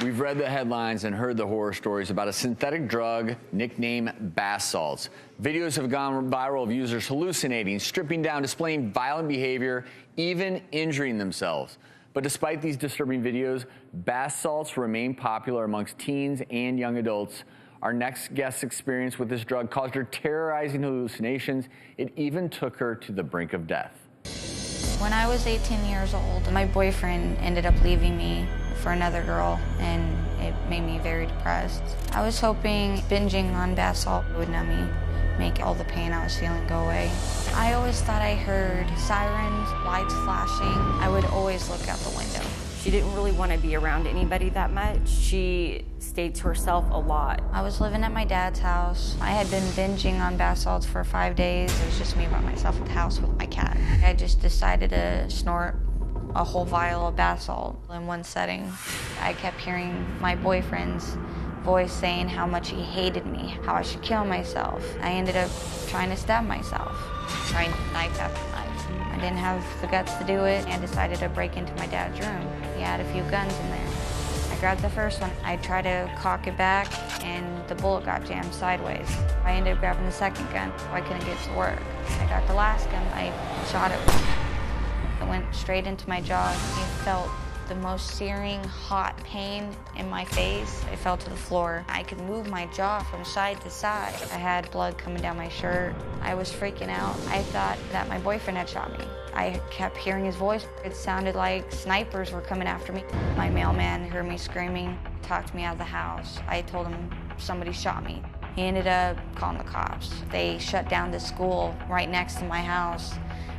We've read the headlines and heard the horror stories about a synthetic drug nicknamed bath salts. Videos have gone viral of users hallucinating, stripping down, displaying violent behavior, even injuring themselves. But despite these disturbing videos, bath salts remain popular amongst teens and young adults. Our next guest's experience with this drug caused her terrorizing hallucinations. It even took her to the brink of death. When I was 18 years old, my boyfriend ended up leaving me for another girl, and it made me very depressed. I was hoping binging on bath salt would numb me, make all the pain I was feeling go away. I always thought I heard sirens, lights flashing. I would always look out the window. She didn't really want to be around anybody that much. She stayed to herself a lot. I was living at my dad's house. I had been binging on bath salts for 5 days. It was just me by myself at the house with my cat. I just decided to snort a whole vial of bath salt in one setting. I kept hearing my boyfriend's voice saying how much he hated me, how I should kill myself. I ended up trying to stab myself, trying knife after knife. I didn't have the guts to do it and decided to break into my dad's room. He had a few guns in there. I grabbed the first one. I tried to cock it back and the bullet got jammed sideways. I ended up grabbing the second gun. I couldn't get it to work. I got the last gun. I shot it. It went straight into my jaw. It felt the most searing, hot pain in my face. It fell to the floor. I could move my jaw from side to side. I had blood coming down my shirt. I was freaking out. I thought that my boyfriend had shot me. I kept hearing his voice. It sounded like snipers were coming after me. My mailman heard me screaming, talked me out of the house. I told him somebody shot me. He ended up calling the cops. They shut down the school right next to my house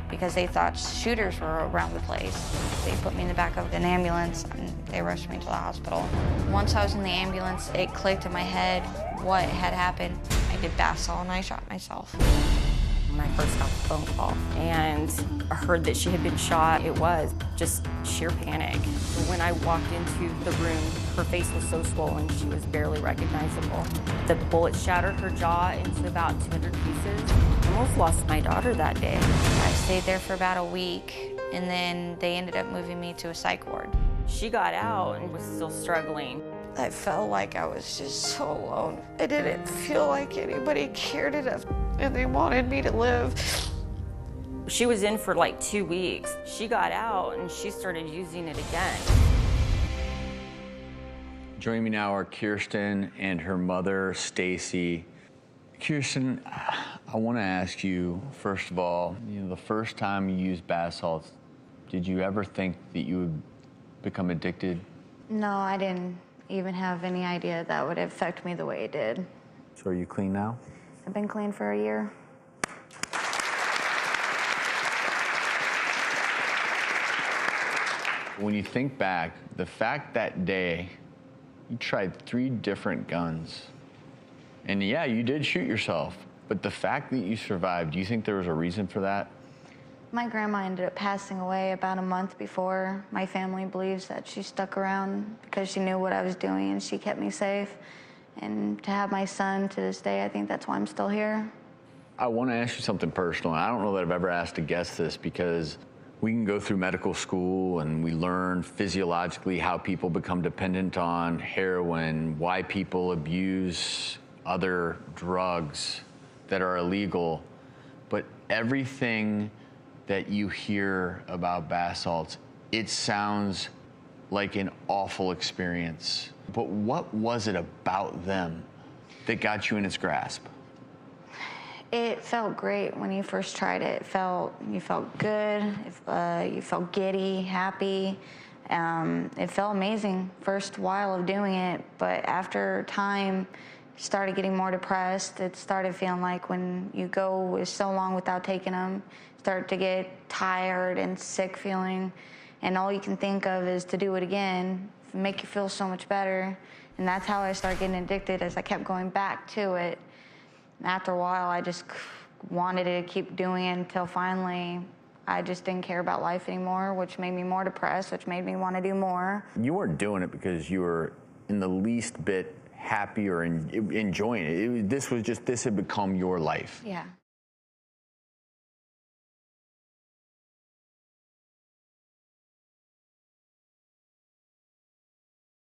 because they thought shooters were around the place. They put me in the back of an ambulance and they rushed me to the hospital. Once I was in the ambulance, it clicked in my head what had happened. I did bath salt and I shot myself. When I first got the phone call and heard that she had been shot, it was just sheer panic. When I walked into the room, her face was so swollen, she was barely recognizable. The bullet shattered her jaw into about 200 pieces. I almost lost my daughter that day. I stayed there for about a week, and then they ended up moving me to a psych ward. She got out and was still struggling. I felt like I was just so alone. I didn't feel like anybody cared enough, and they wanted me to live. She was in for like 2 weeks. She got out and she started using it again. Joining me now are Kirsten and her mother, Stacy. Kirsten, I want to ask you, first of all, the first time you used bath salts, did you ever think that you would become addicted? No, I didn't even have any idea that would affect me the way it did. So are you clean now? I've been clean for a year. When you think back, the fact that day you tried 3 different guns, and yeah, you did shoot yourself, but the fact that you survived, do you think there was a reason for that? My grandma ended up passing away about a month before. My family believes that she stuck around because she knew what I was doing and she kept me safe. And to have my son to this day, I think that's why I'm still here. I want to ask you something personal. I don't know that I've ever asked a guest this because we can go through medical school and we learn physiologically how people become dependent on heroin, why people abuse other drugs that are illegal. But everything that you hear about bath salts, it sounds like an awful experience. But what was it about them that got you in its grasp? It felt great when you first tried it. You felt good, you felt giddy, happy. It felt amazing first while of doing it, but after time, started getting more depressed. It started feeling like when you go so long without taking them, start to get tired and sick feeling, and all you can think of is to do it again, make you feel so much better. And that's how I started getting addicted, as I kept going back to it. And after a while, I just wanted to keep doing it until finally I just didn't care about life anymore, which made me more depressed, which made me want to do more. You weren't doing it because you were in the least bit happy or enjoying it. This had become your life. Yeah.